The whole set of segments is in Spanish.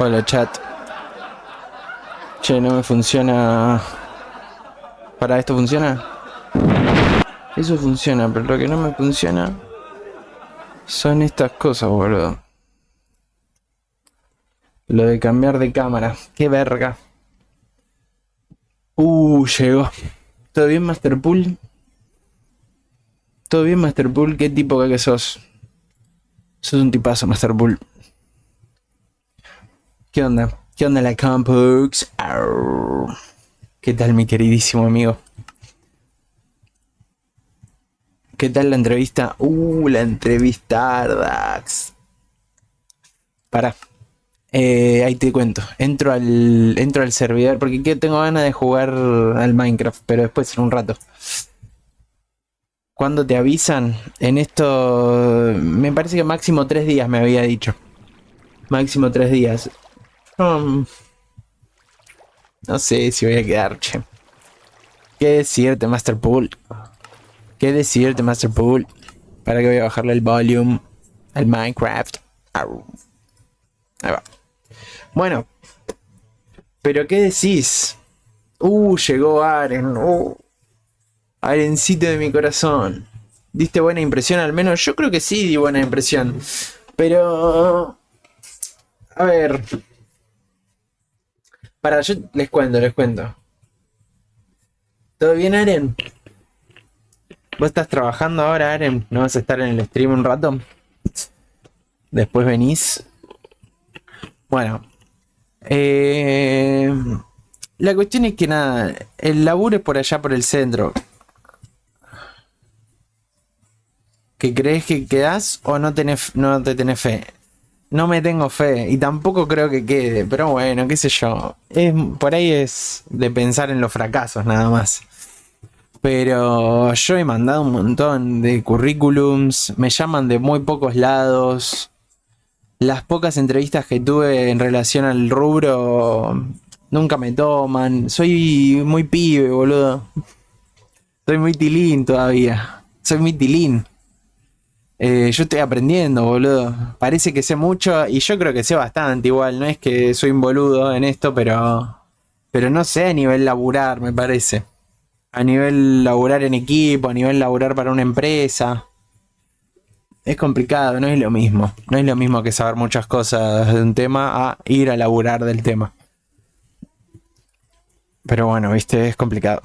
Hola chat. Che, no me funciona. ¿Para esto funciona? Eso funciona, pero lo que no me funciona son estas cosas, boludo. Lo de cambiar de cámara. Qué verga. Llegó. ¿Todo bien, Masterpool? ¿Todo bien, Masterpool? ¿Qué tipo que sos? Sos un tipazo, Masterpool. ¿Qué onda? ¿Qué onda la Compux? ¿Qué tal, mi queridísimo amigo? ¿Qué tal la entrevista? La entrevista Ardax. Pará. Ahí te cuento. Entro al servidor porque tengo ganas de jugar al Minecraft, pero después en un rato. ¿Cuándo te avisan? En esto, me parece que máximo 3 días me había dicho. Máximo 3 días. No sé si voy a quedar, che. ¿Qué decirte, Masterpool? ¿Qué decirte, Masterpool? Para que voy a bajarle el volume al Minecraft. Ahí va. Bueno. ¿Pero qué decís? Llegó Aren. Arencito de mi corazón. ¿Diste buena impresión al menos? Yo creo que sí di buena impresión. Pero... A ver... yo les cuento. ¿Todo bien, Aren? ¿Vos estás trabajando ahora, Aren? ¿No vas a estar en el stream un rato? Después venís. Bueno. La cuestión es que nada, el laburo es por allá por el centro. ¿Que crees que quedás o no te tenés fe? No me tengo fe y tampoco creo que quede, pero bueno, qué sé yo. Por ahí es de pensar en los fracasos nada más. Pero yo he mandado un montón de currículums, me llaman de muy pocos lados. Las pocas entrevistas que tuve en relación al rubro nunca me toman. Soy muy pibe, boludo. Soy muy tilín todavía. Soy muy tilín. Yo estoy aprendiendo, boludo. Parece que sé mucho y yo creo que sé bastante igual. No es que soy un boludo en esto, pero no sé a nivel laburar, me parece. A nivel laburar en equipo, a nivel laburar para una empresa. Es complicado, no es lo mismo. No es lo mismo que saber muchas cosas de un tema a ir a laburar del tema. Pero bueno, viste, es complicado.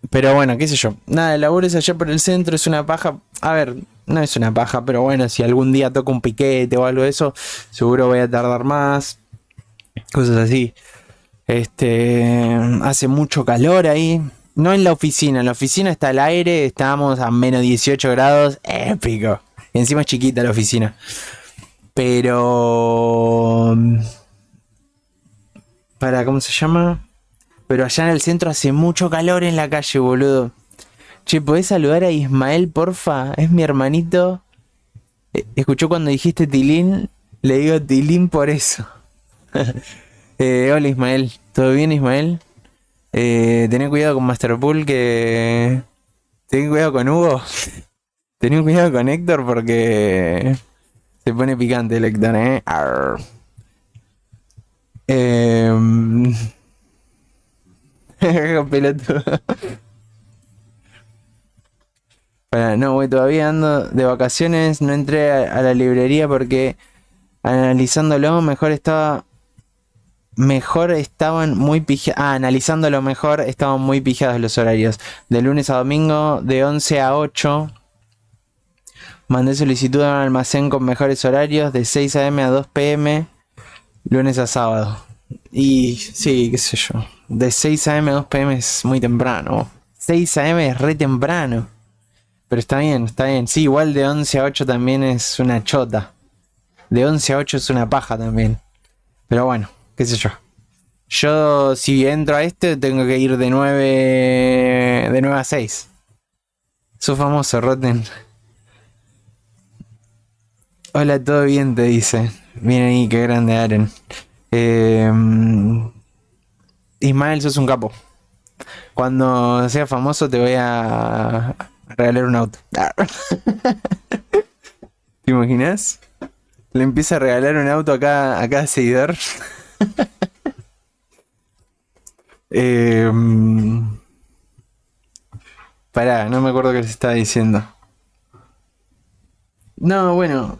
Pero bueno, qué sé yo. Nada, el laburo es allá por el centro, es una paja. A ver, no es una paja, pero bueno, si algún día toco un piquete o algo de eso, seguro voy a tardar más. Cosas así. Hace mucho calor ahí. No en la oficina está al aire, estábamos a menos 18 grados, épico. Y encima es chiquita la oficina. Pero... ¿Cómo se llama? Pero allá en el centro hace mucho calor en la calle, boludo. Che, ¿podés saludar a Ismael, porfa? Es mi hermanito. Escuchó cuando dijiste Tilín. Le digo Tilín por eso. Hola Ismael. ¿Todo bien, Ismael? Tené cuidado con Masterpool que... Ten cuidado con Hugo. Ten cuidado con Héctor porque... Se pone picante el Héctor, Arr. Pelotudo. No, güey, todavía ando de vacaciones, no entré a la librería porque analizándolo estaban muy pijados. Analizándolo mejor estaban muy pijados los horarios. De lunes a domingo, de 11 a 8. Mandé solicitud a un almacén con mejores horarios, de 6 a.m. a 2 p.m. Lunes a sábado. Y sí, qué sé yo. De 6 a.m. a 2 p.m. es muy temprano. 6 a.m. es re temprano. Pero está bien, está bien. Sí, igual de 11 a 8 también es una chota. De 11 a 8 es una paja también. Pero bueno, qué sé yo. Yo si entro a tengo que ir de 9 a 6. Sos famoso, Rotten. Hola, todo bien, te dice. Bien ahí, qué grande Aren. Ismael, sos un capo. Cuando sea famoso te voy a regalar un auto. ¿Te imaginas? Le empieza a regalar un auto a cada seguidor. Eh, Pará, no me acuerdo qué les estaba diciendo. No, bueno,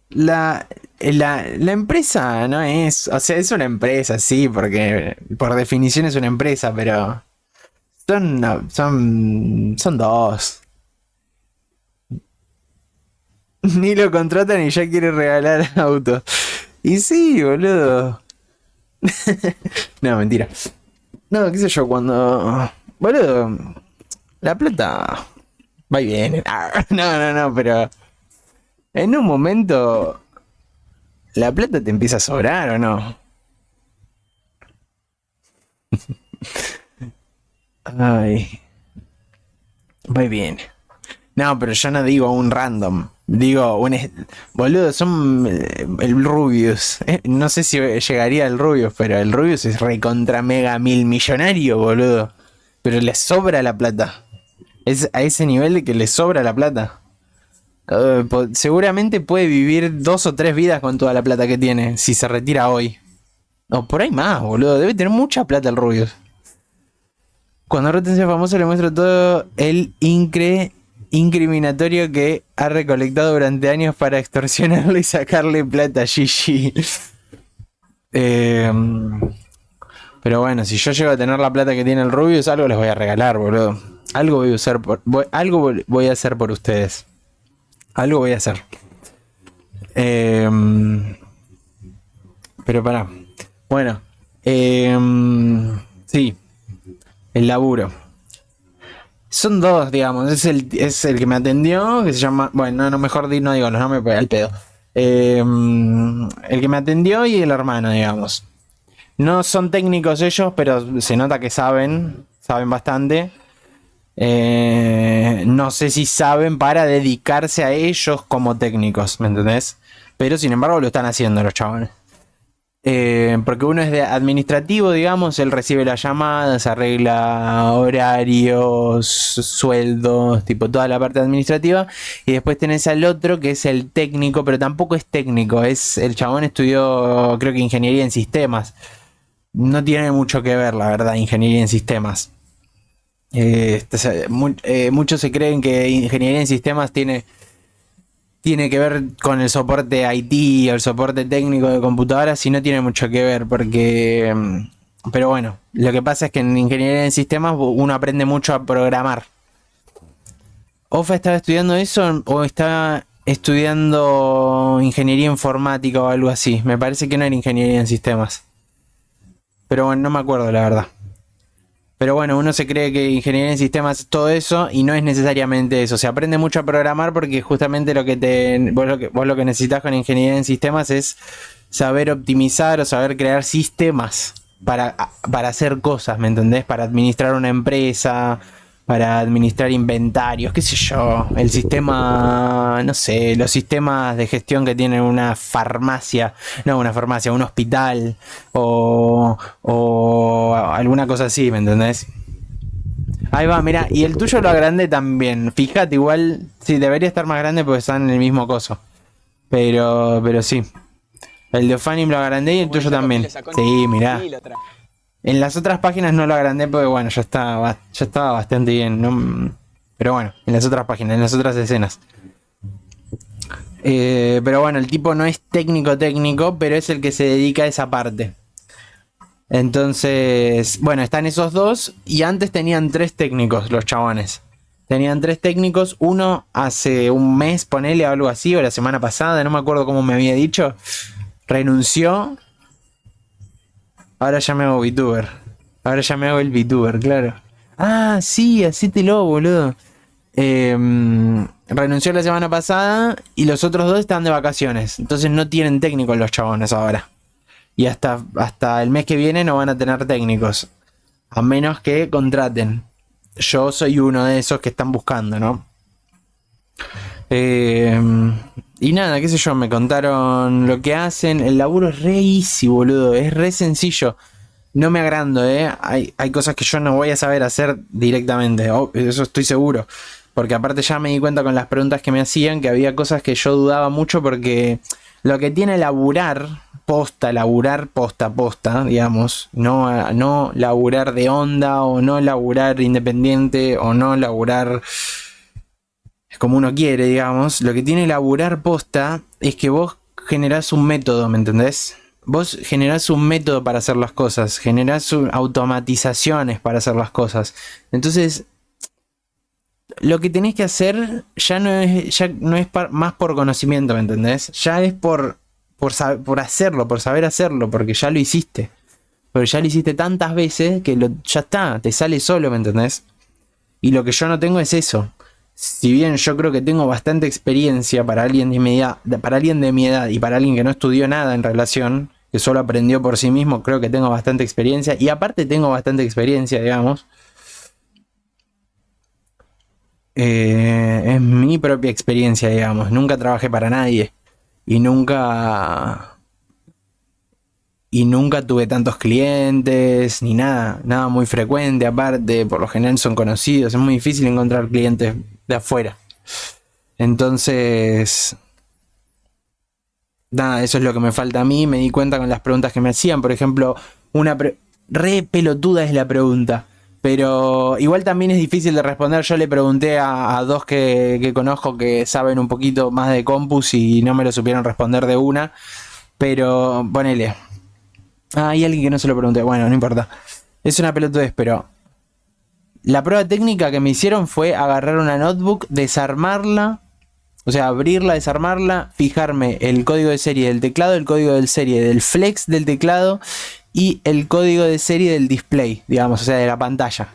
la, la empresa no es, o sea, es una empresa, sí, porque por definición es una empresa, pero son dos. Ni lo contratan y ya quiere regalar autos. Y sí, boludo. No, mentira. No, qué sé yo, cuando... Boludo, la plata va y viene. No, no, no, pero en un momento la plata te empieza a sobrar o no. Ay, va y viene. No, pero yo no digo un random. Digo, boludo, son el Rubius. No sé si llegaría al Rubius, pero el Rubius es recontra mega mil millonario, boludo. Pero le sobra la plata. Es a ese nivel de que le sobra la plata. Seguramente puede vivir 2 o 3 vidas con toda la plata que tiene si se retira hoy. O por ahí más, boludo. Debe tener mucha plata el Rubius. Cuando Rotten sea famoso le muestro todo el incriminatorio que ha recolectado durante años para extorsionarlo y sacarle plata a Gigi. Eh, pero bueno, si yo llego a tener la plata que tiene el Rubius, algo les voy a regalar, boludo. Algo voy a usar algo voy a hacer por ustedes. Algo voy a hacer. Eh, pero pará. Bueno. Sí. El laburo. Son dos, digamos. Es el que me atendió, que se llama... Bueno, no, mejor no digo los nombres, pues al pedo. El que me atendió y el hermano, digamos. No son técnicos ellos, pero se nota que saben bastante. No sé si saben para dedicarse a ellos como técnicos, ¿me entendés? Pero sin embargo lo están haciendo los chavales. Porque uno es de administrativo, digamos, él recibe las llamadas, arregla horarios, sueldos, tipo toda la parte administrativa. Y después tenés al otro que es el técnico, pero tampoco es técnico, el chabón estudió, creo que ingeniería en sistemas. No tiene mucho que ver, la verdad, ingeniería en sistemas. Muchos se creen que ingeniería en sistemas tiene que ver con el soporte IT o el soporte técnico de computadoras y no tiene mucho que ver porque... Pero bueno, lo que pasa es que en ingeniería en sistemas uno aprende mucho a programar. ¿Ofa estaba estudiando eso o estaba estudiando ingeniería informática o algo así? Me parece que no era ingeniería en sistemas. Pero bueno, no me acuerdo la verdad. Pero bueno, uno se cree que ingeniería en sistemas es todo eso y no es necesariamente eso. Se aprende mucho a programar porque justamente vos lo que necesitas con ingeniería en sistemas es saber optimizar o saber crear sistemas para hacer cosas, ¿me entendés? Para administrar una empresa, para administrar inventarios, qué sé yo. El sistema, no sé, los sistemas de gestión que tiene una farmacia, un hospital o alguna cosa así, ¿me entendés? Ahí va, mira, y el tuyo lo agrandé también. Fíjate, igual, sí, debería estar más grande porque están en el mismo coso. Pero sí. El de Fanny lo agrandé y el tuyo también. Sí, mirá. En las otras páginas no lo agrandé porque bueno, ya estaba bastante bien. Pero bueno, en las otras páginas, en las otras escenas. Pero bueno, el tipo no es técnico, pero es el que se dedica a esa parte. Entonces, bueno, están esos dos y antes tenían 3 técnicos los chabones. Tenían 3 técnicos, uno hace un mes, ponele algo así, o la semana pasada, no me acuerdo cómo me había dicho, renunció. Ahora ya me hago VTuber. Ahora ya me hago el VTuber, claro. Ah, sí, hacítelo, boludo. Renunció la semana pasada y los otros dos están de vacaciones. Entonces no tienen técnicos los chabones ahora. Y hasta el mes que viene no van a tener técnicos. A menos que contraten. Yo soy uno de esos que están buscando, ¿no? Y nada, qué sé yo, me contaron lo que hacen. El laburo es re easy, boludo. Es re sencillo. No me agrando, ¿eh? Hay cosas que yo no voy a saber hacer directamente. Eso estoy seguro. Porque aparte ya me di cuenta con las preguntas que me hacían que había cosas que yo dudaba mucho porque Lo que tiene laburar posta, digamos, no laburar de onda, o no laburar independiente, o no laburar como uno quiere, digamos. Lo que tiene laburar posta es que vos generás un método, ¿me entendés? Vos generás un método para hacer las cosas, generás automatizaciones para hacer las cosas. Entonces, lo que tenés que hacer ya no es más por conocimiento, ¿me entendés? Ya es por hacerlo, por saber hacerlo, porque ya lo hiciste. Pero ya lo hiciste tantas veces que ya está, te sale solo, ¿me entendés? Y lo que yo no tengo es eso. Si bien yo creo que tengo bastante experiencia para alguien de mi edad, y para alguien que no estudió nada en relación, que solo aprendió por sí mismo, creo que tengo bastante experiencia. Y aparte tengo bastante experiencia, digamos. Es mi propia experiencia, digamos. Nunca trabajé para nadie. Y nunca tuve tantos clientes, ni nada muy frecuente. Aparte, por lo general son conocidos. Es muy difícil encontrar clientes de afuera. Entonces, nada, eso es lo que me falta a mí. Me di cuenta con las preguntas que me hacían. Por ejemplo, re pelotuda es la pregunta, pero igual también es difícil de responder. Yo le pregunté a dos que conozco que saben un poquito más de compus y no me lo supieron responder de una. Pero ponele. Hay alguien que no se lo pregunté. Bueno, no importa. Es una pelotudez, pero la prueba técnica que me hicieron fue agarrar una notebook, desarmarla, o sea, abrirla, desarmarla, fijarme el código de serie del teclado, el código de serie del flex del teclado y el código de serie del display, digamos, o sea, de la pantalla.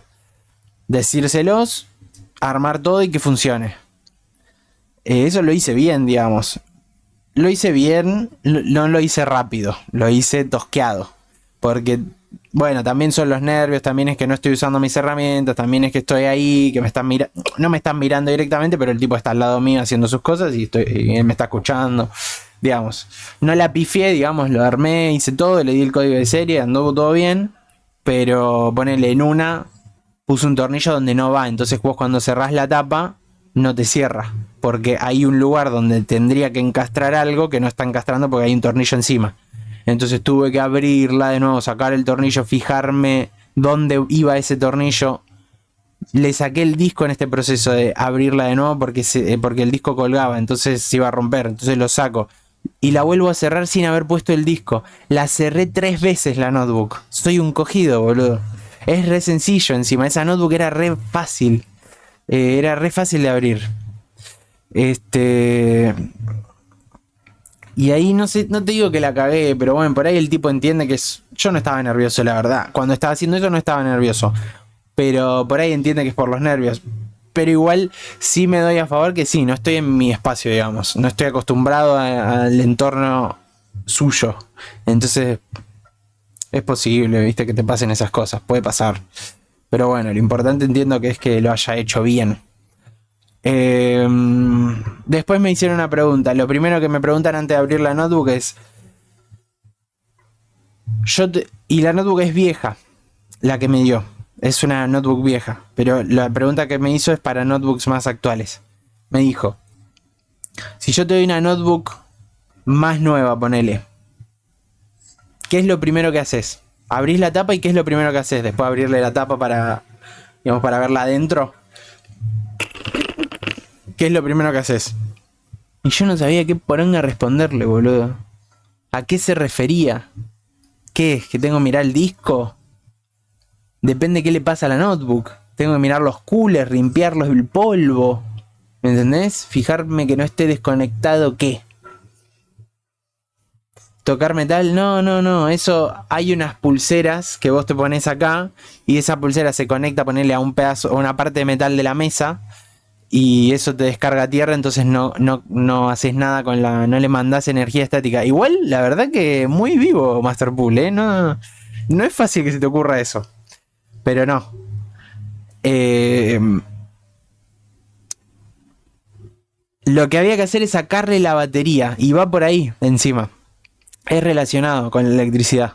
Decírselos, armar todo y que funcione. Eso lo hice bien, digamos. Lo hice bien, no lo hice rápido, lo hice tosqueado. Porque, bueno, también son los nervios, también es que no estoy usando mis herramientas, también es que estoy ahí, que no me están mirando directamente, pero el tipo está al lado mío haciendo sus cosas y él me está escuchando, digamos. No la pifié, digamos, lo armé, hice todo, le di el código de serie, anduvo todo bien, pero ponele en una, puse un tornillo donde no va, entonces vos cuando cerrás la tapa, no te cierra, porque hay un lugar donde tendría que encastrar algo que no está encastrando porque hay un tornillo encima. Entonces tuve que abrirla de nuevo, sacar el tornillo, fijarme dónde iba ese tornillo. Le saqué el disco en este proceso de abrirla de nuevo porque el disco colgaba, entonces se iba a romper, entonces lo saco. Y la vuelvo a cerrar sin haber puesto el disco. La cerré 3 veces la notebook. Soy un cogido, boludo. Es re sencillo encima, esa notebook era re fácil. Era re fácil de abrir. Y ahí no sé, no te digo que la cagué, pero bueno, por ahí el tipo entiende que yo no estaba nervioso, la verdad. Cuando estaba haciendo eso no estaba nervioso. Pero por ahí entiende que es por los nervios. Pero igual sí me doy a favor que sí, no estoy en mi espacio, digamos. No estoy acostumbrado al entorno suyo. Entonces es posible, viste, que te pasen esas cosas. Puede pasar. Pero bueno, lo importante entiendo que es que lo haya hecho bien. Después me hicieron una pregunta. Lo primero que me preguntan antes de abrir la notebook es... y la notebook es vieja, la que me dio. Es una notebook vieja. Pero la pregunta que me hizo es para notebooks más actuales. Me dijo... Si yo te doy una notebook más nueva, ponele. ¿Qué es lo primero que haces? Abrís la tapa y ¿qué es lo primero que haces? Después de abrirle la tapa para verla adentro. ¿Qué es lo primero que haces? Y yo no sabía qué poronga responderle, boludo. ¿A qué se refería? ¿Qué es? ¿Que tengo que mirar el disco? Depende qué le pasa a la notebook. Tengo que mirar los coolers, limpiarlos del polvo. ¿Me entendés? Fijarme que no esté desconectado, ¿qué? Tocar metal, no, eso hay unas pulseras que vos te pones acá y esa pulsera se conecta, ponerle a un pedazo, a una parte de metal de la mesa y eso te descarga tierra, entonces no haces nada con no le mandás energía estática. Igual, la verdad que muy vivo Masterpool, no es fácil que se te ocurra eso, pero no. Lo que había que hacer es sacarle la batería y va por ahí encima. Es relacionado con la electricidad.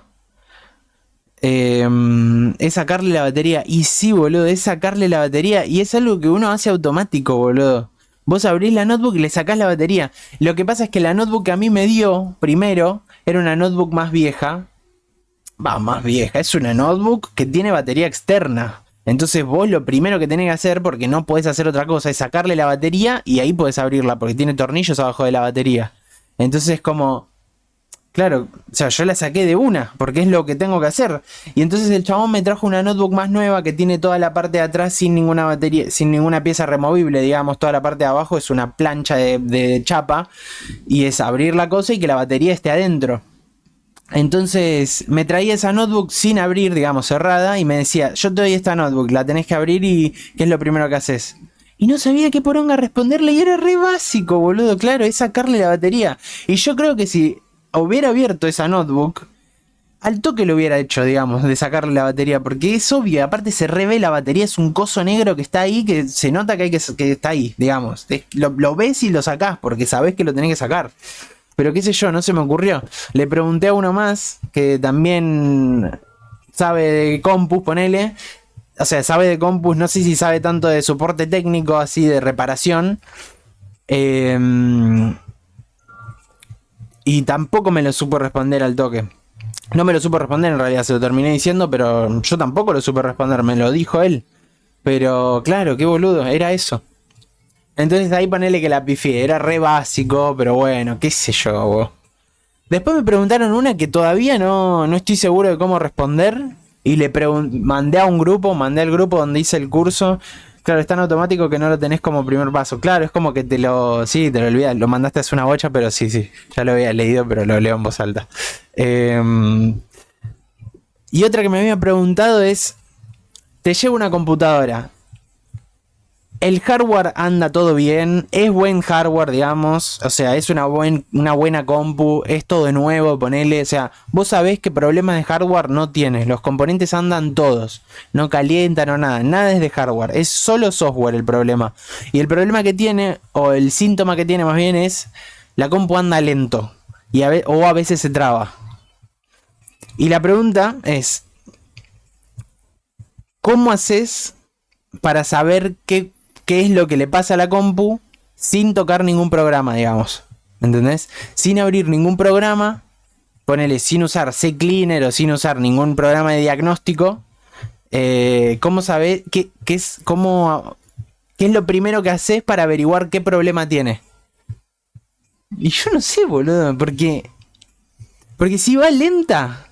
Es sacarle la batería. Y sí, boludo, es sacarle la batería. Y es algo que uno hace automático, boludo. Vos abrís la notebook y le sacás la batería. Lo que pasa es que la notebook que a mí me dio primero era una notebook más vieja. Más vieja. Es una notebook que tiene batería externa. Entonces vos lo primero que tenés que hacer, porque no podés hacer otra cosa, es sacarle la batería y ahí podés abrirla, porque tiene tornillos abajo de la batería. Entonces como... Claro, o sea, yo la saqué de una, porque es lo que tengo que hacer. Y entonces el chabón me trajo una notebook más nueva que tiene toda la parte de atrás sin ninguna batería, sin ninguna pieza removible, digamos, toda la parte de abajo es una plancha de chapa y es abrir la cosa y que la batería esté adentro. Entonces me traía esa notebook sin abrir, digamos, cerrada y me decía, yo te doy esta notebook, la tenés que abrir y ¿qué es lo primero que haces? Y no sabía qué poronga responderle y era re básico, boludo, claro, es sacarle la batería. Y yo creo que si hubiera abierto esa notebook, al toque lo hubiera hecho, digamos, de sacarle la batería, porque es obvio, aparte se revé la batería, es un coso negro que está ahí, que se nota que está ahí, digamos. Lo ves y lo sacás, porque sabés que lo tenés que sacar. Pero qué sé yo, no se me ocurrió. Le pregunté a uno más, que también sabe de compus, ponele. O sea, sabe de compus, no sé si sabe tanto de soporte técnico, así de reparación. Y tampoco me lo supo responder al toque. No me lo supo responder, en realidad se lo terminé diciendo, pero yo tampoco lo supe responder, me lo dijo él. Pero claro, qué boludo, era eso. Entonces ahí ponele que la pifié, era re básico, pero bueno, qué sé yo, vos. Después me preguntaron una que todavía no estoy seguro de cómo responder. Y le mandé al grupo donde hice el curso. Claro, es tan automático que no lo tenés como primer paso. Claro, es como que te lo olvidas, lo mandaste a hacer una bocha, pero sí, ya lo había leído, pero lo leo en voz alta. Y otra que me había preguntado es, te llevo una computadora. El hardware anda todo bien, es buen hardware, digamos, o sea, es una buena compu, es todo nuevo, ponele, o sea, vos sabés que problemas de hardware no tienes, los componentes andan todos, no calientan o nada es de hardware, es solo software el problema. Y el problema que tiene, o el síntoma que tiene más bien es, la compu anda lento, o a veces se traba. Y la pregunta es, ¿cómo haces para saber qué es lo que le pasa a la compu sin tocar ningún programa, digamos? ¿Entendés? Sin abrir ningún programa, ponele, sin usar CCleaner o sin usar ningún programa de diagnóstico, ¿cómo sabés qué es lo primero que haces para averiguar qué problema tiene? Y yo no sé, boludo, porque si va lenta.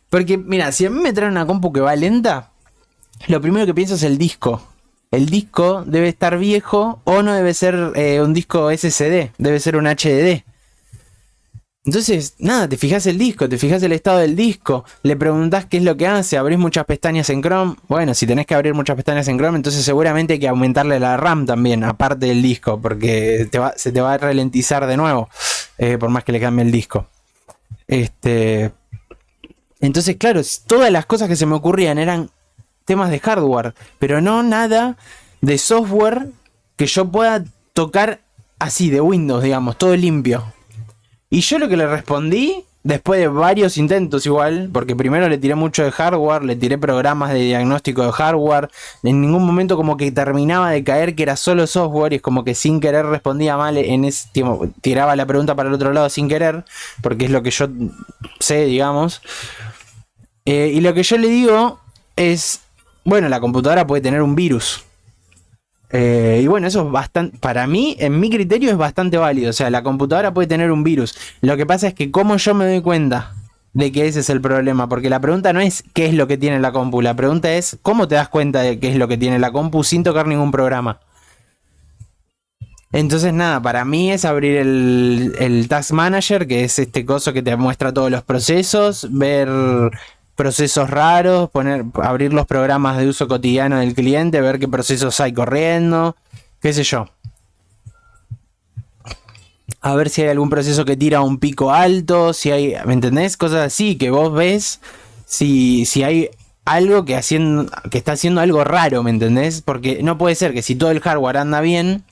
Porque, mira, si a mí me traen una compu que va lenta, lo primero que pienso es el disco. El disco debe estar viejo o no debe ser un disco SSD, debe ser un HDD. Entonces, nada, te fijas el disco, te fijas el estado del disco, le preguntás qué es lo que hace, abrís muchas pestañas en Chrome. Bueno, si tenés que abrir muchas pestañas en Chrome, entonces seguramente hay que aumentarle la RAM también, aparte del disco, porque se te va a ralentizar de nuevo, por más que le cambie el disco. Entonces, claro, todas las cosas que se me ocurrían eran temas de hardware, pero no nada de software que yo pueda tocar así, de Windows, digamos, todo limpio. Y yo lo que le respondí, después de varios intentos igual, porque primero le tiré mucho de hardware, le tiré programas de diagnóstico de hardware, en ningún momento como que terminaba de caer que era solo software, y es como que sin querer respondía mal en ese tiempo, tiraba la pregunta para el otro lado sin querer, porque es lo que yo sé, digamos. Y lo que yo le digo es, bueno, la computadora puede tener un virus. Y bueno, eso es bastante, para mí, en mi criterio es bastante válido. O sea, la computadora puede tener un virus. Lo que pasa es que cómo yo me doy cuenta de que ese es el problema. Porque la pregunta no es qué es lo que tiene la compu. La pregunta es cómo te das cuenta de qué es lo que tiene la compu sin tocar ningún programa. Entonces nada, para mí es abrir el Task Manager, que es este coso que te muestra todos los procesos, ver procesos raros, abrir los programas de uso cotidiano del cliente, ver qué procesos hay corriendo, qué sé yo. A ver si hay algún proceso que tira un pico alto, si hay, ¿me entendés? Cosas así que vos ves si hay algo que está haciendo algo raro, ¿me entendés? Porque no puede ser que si todo el hardware anda bien,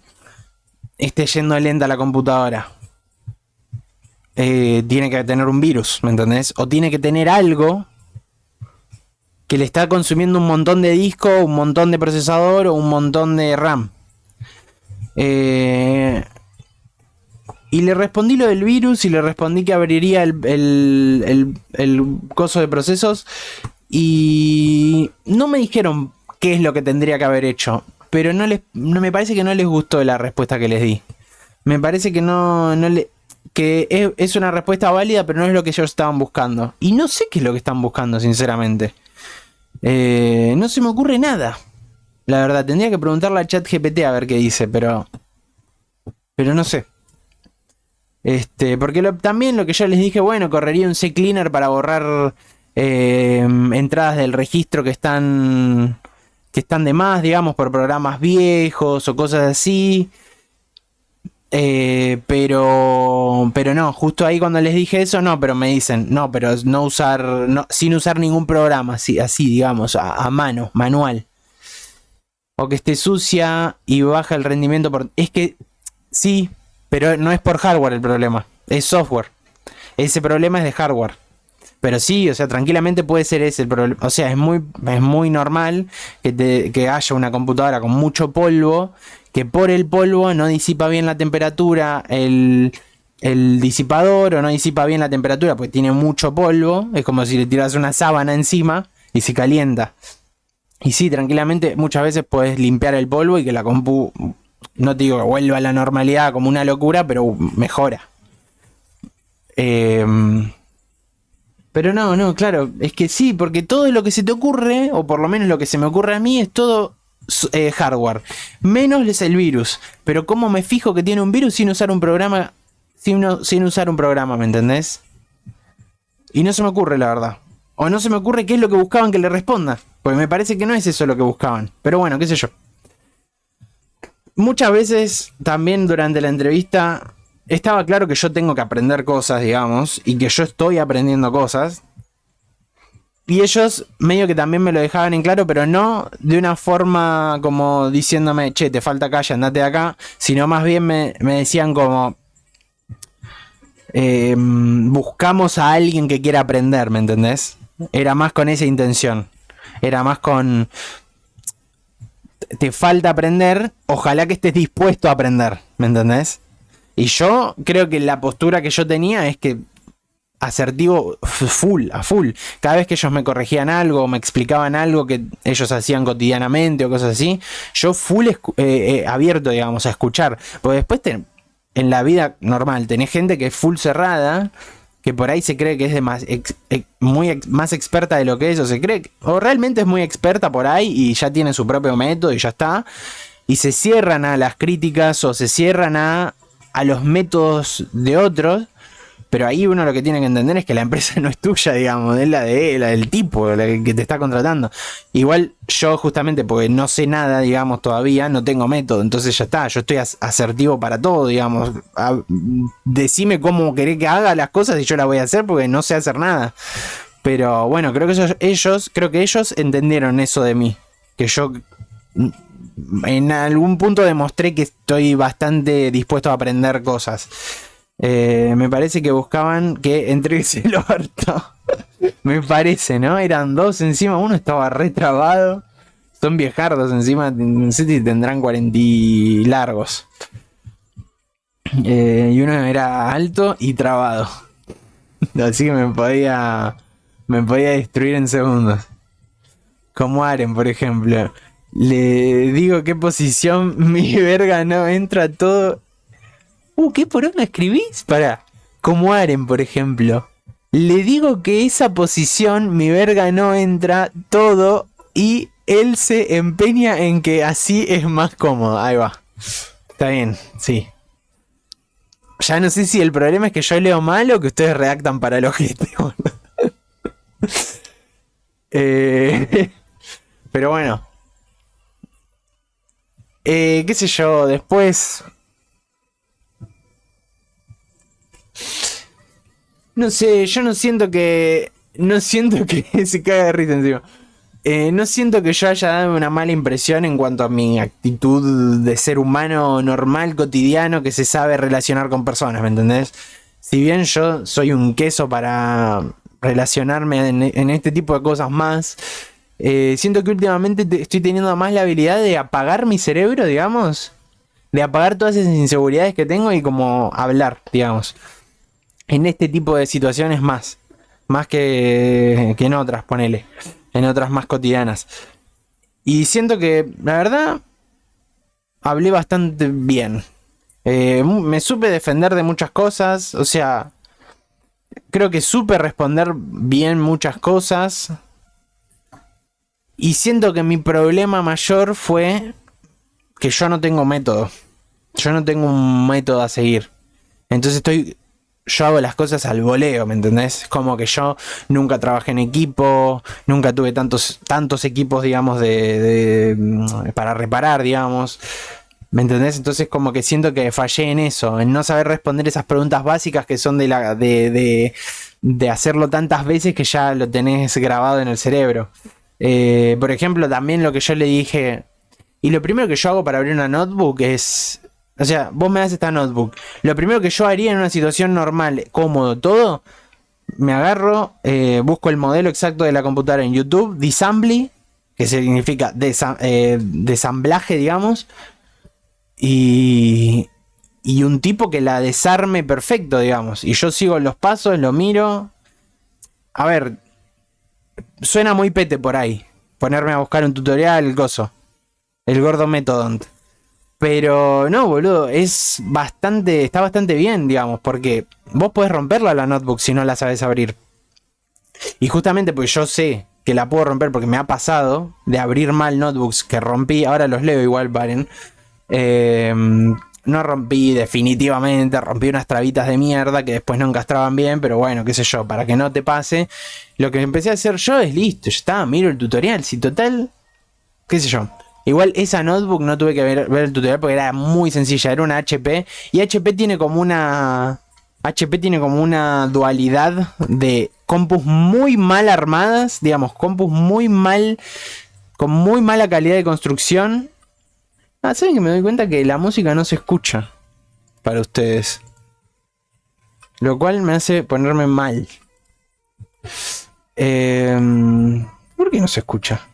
esté yendo lenta la computadora. Tiene que tener un virus, ¿me entendés? O tiene que tener algo que le está consumiendo un montón de disco, un montón de procesador o un montón de RAM. Eh, y le respondí lo del virus y le respondí que abriría el coso de procesos. Y no me dijeron qué es lo que tendría que haber hecho. Pero no me parece que no les gustó la respuesta que les di. Me parece que que es una respuesta válida, pero no es lo que ellos estaban buscando. Y no sé qué es lo que están buscando, sinceramente. No se me ocurre nada. La verdad, tendría que preguntarle a ChatGPT a ver qué dice, pero no sé. Porque también lo que yo les dije, bueno, correría un CCleaner para borrar entradas del registro que están de más, digamos, por programas viejos o cosas así. Pero no, justo ahí cuando les dije eso, no, pero me dicen, no, pero no usar, no, sin usar ningún programa, así digamos, a mano, manual. O que esté sucia y baja el rendimiento Es que sí, pero no es por hardware el problema, es software. Ese problema es de hardware. Pero sí, o sea, tranquilamente puede ser ese el problema. O sea, es muy normal que haya una computadora con mucho polvo, que por el polvo no disipa bien la temperatura el disipador, o no disipa bien la temperatura porque tiene mucho polvo. Es como si le tiras una sábana encima y se calienta. Y sí, tranquilamente muchas veces puedes limpiar el polvo y que la compu, no te digo que vuelva a la normalidad como una locura, pero mejora. Eh, pero no, claro, es que sí, porque todo lo que se te ocurre, o por lo menos lo que se me ocurre a mí, es todo hardware. Menos es el virus. Pero ¿cómo me fijo que tiene un virus sin usar un programa? Sin usar un programa, ¿me entendés? Y no se me ocurre, la verdad. O no se me ocurre qué es lo que buscaban que le responda. Porque me parece que no es eso lo que buscaban. Pero bueno, qué sé yo. Muchas veces también durante la entrevista estaba claro que yo tengo que aprender cosas, digamos, y que yo estoy aprendiendo cosas. Y ellos medio que también me lo dejaban en claro, pero no de una forma como diciéndome, che, te falta calle, andate de acá, sino más bien me decían como, buscamos a alguien que quiera aprender, ¿me entendés? Era más con esa intención. Era más con, te falta aprender, ojalá que estés dispuesto a aprender, ¿me entendés? Y yo creo que la postura que yo tenía es que asertivo a full. Cada vez que ellos me corregían algo, me explicaban algo que ellos hacían cotidianamente o cosas así, yo full abierto, digamos, a escuchar. Porque después en la vida normal tenés gente que es full cerrada, que por ahí se cree que es más experta de lo que es, o se cree, o realmente es muy experta por ahí y ya tiene su propio método y ya está. Y se cierran a las críticas o se cierran a los métodos de otros. Pero ahí uno lo que tiene que entender es que la empresa no es tuya, digamos, es la del tipo, la que te está contratando. Igual yo justamente porque no sé nada, digamos, todavía, no tengo método, entonces ya está, yo estoy asertivo para todo, digamos. Decime cómo querés que haga las cosas y yo las voy a hacer porque no sé hacer nada. Pero bueno, creo que ellos entendieron eso de mí, que yo en algún punto demostré que estoy bastante dispuesto a aprender cosas. Me parece que buscaban que entregues el orto. Me parece, ¿no? Eran dos encima, uno estaba retrabado. Son viejardos encima, no sé si tendrán 40 y largos. Y uno era alto y trabado. Así que me podía destruir en segundos. Como Aren, por ejemplo. Le digo qué posición mi verga no entra todo. ¿Qué poronga escribís? Pará. Como Aren, por ejemplo. Le digo que esa posición, mi verga no entra todo y él se empeña en que así es más cómodo. Ahí va. Está bien, sí. Ya no sé si el problema es que yo leo mal o que ustedes redactan para el ojete. Pero bueno. Qué sé yo, después... No sé, yo no siento que se caga de risa encima. No siento que yo haya dado una mala impresión en cuanto a mi actitud de ser humano normal, cotidiano, que se sabe relacionar con personas, ¿me entendés? Si bien yo soy un queso para relacionarme en este tipo de cosas más, siento que últimamente estoy teniendo más la habilidad de apagar mi cerebro, digamos, de apagar todas esas inseguridades que tengo y como hablar, digamos. En este tipo de situaciones más que en otras, ponele, en otras más cotidianas. Y siento que, la verdad, hablé bastante bien. Me supe defender de muchas cosas, o sea, creo que supe responder bien muchas cosas. Y siento que mi problema mayor fue que yo no tengo método. Yo no tengo un método a seguir. Entonces yo hago las cosas al voleo, ¿me entendés? Como que yo nunca trabajé en equipo, nunca tuve tantos equipos, digamos, para reparar, digamos. ¿Me entendés? Entonces como que siento que fallé en eso, en no saber responder esas preguntas básicas que son de hacerlo tantas veces que ya lo tenés grabado en el cerebro. Por ejemplo, también lo que yo le dije, y lo primero que yo hago para abrir una notebook es, o sea, vos me das esta notebook, lo primero que yo haría en una situación normal, cómodo, todo, me agarro, busco el modelo exacto de la computadora en YouTube, disassembly, que significa desamblaje, digamos, y, y un tipo que la desarme perfecto, digamos. Y yo sigo los pasos, lo miro. A ver, suena muy pete por ahí. Ponerme a buscar un tutorial, el coso. El gordo Metodont. Pero no, boludo, está bastante bien, digamos, porque vos podés romperla la notebook si no la sabes abrir. Y justamente porque yo sé que la puedo romper porque me ha pasado de abrir mal notebooks que rompí, ahora los leo igual, paren. No rompí definitivamente, rompí unas trabitas de mierda que después no encastraban bien, pero bueno, qué sé yo, para que no te pase, lo que empecé a hacer yo es listo, ya está, miro el tutorial, si total, qué sé yo. Igual esa notebook no tuve que ver el tutorial porque era muy sencilla, era una HP y HP tiene como una dualidad de compus muy mal armadas, digamos, compus muy mal, con muy mala calidad de construcción. ¿Saben que me doy cuenta que la música no se escucha para ustedes? Lo cual me hace ponerme mal. ¿Por qué no se escucha?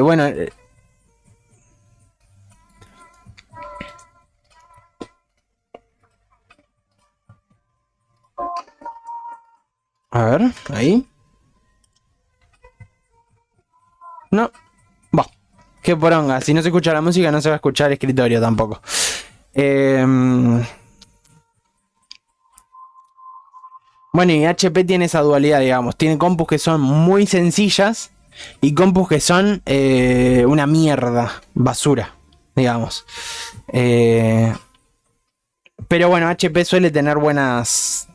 Bueno. A ver, ahí. No. Bah. Qué poronga. Si no se escucha la música, no se va a escuchar el escritorio tampoco. Bueno, y HP tiene esa dualidad, digamos. Tiene compus que son muy sencillas y compus que son una mierda, basura, digamos. Pero bueno, HP suele tener buenas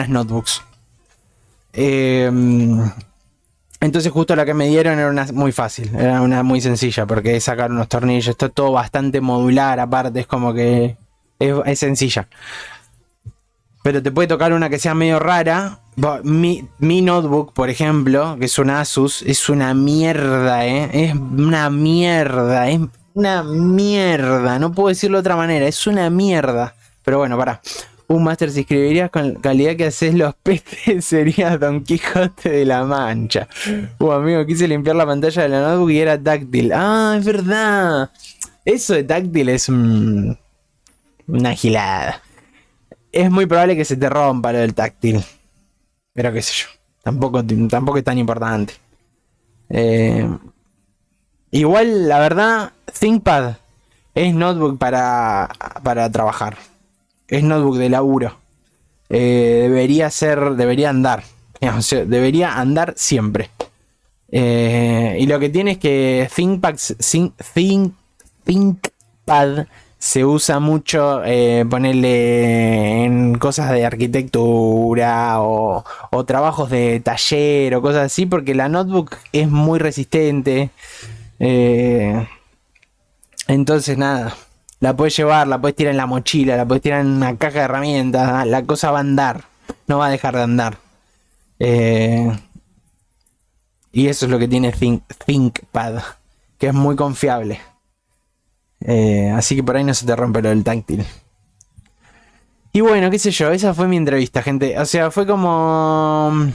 notebooks. Entonces justo la que me dieron era una muy fácil, era una muy sencilla, porque es sacar unos tornillos, está todo bastante modular, aparte es como que es sencilla. Pero te puede tocar una que sea medio rara. Mi notebook, por ejemplo, que es una Asus, es una mierda, es una mierda, es una mierda, no puedo decirlo de otra manera, es una mierda. Pero bueno, pará. Master, si escribirías con la calidad que haces los peces, sería Don Quijote de la Mancha. Amigo, quise limpiar la pantalla de la notebook y era táctil. Ah, es verdad. Eso de táctil es una gilada. Es muy probable que se te rompa lo del táctil. Pero qué sé yo. Tampoco es tan importante. Igual, la verdad, ThinkPad es notebook para trabajar. Es notebook de laburo. Debería andar. O sea, debería andar siempre. Y lo que tiene es que ThinkPad se usa mucho, ponerle en cosas de arquitectura o trabajos de taller o cosas así, porque la notebook es muy resistente. Entonces nada, la puedes llevar, la puedes tirar en la mochila, la puedes tirar en una caja de herramientas, la cosa va a andar, no va a dejar de andar. Y eso es lo que tiene ThinkPad, que es muy confiable. Así que por ahí no se te rompe lo del táctil. Y bueno, qué sé yo, esa fue mi entrevista, gente. O sea, fue como...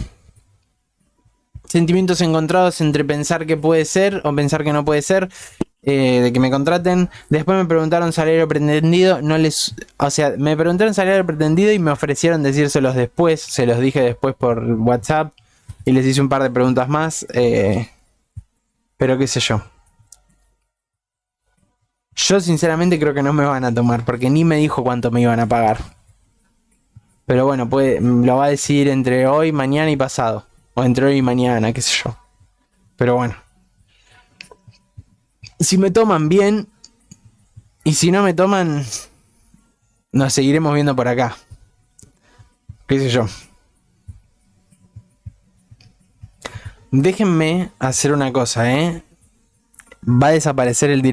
sentimientos encontrados entre pensar que puede ser o pensar que no puede ser, de que me contraten. Después me preguntaron salario pretendido, no les, o sea, me preguntaron salario pretendido y me ofrecieron decírselos después, se los dije después por WhatsApp y les hice un par de preguntas más, pero qué sé yo. Yo sinceramente creo que no me van a tomar porque ni me dijo cuánto me iban a pagar. Pero bueno, lo va a decir entre hoy, mañana y pasado. O entre hoy y mañana, qué sé yo. Pero bueno. Si me toman bien. Y si no me toman, nos seguiremos viendo por acá. Qué sé yo. Déjenme hacer una cosa, ¿eh? Va a desaparecer el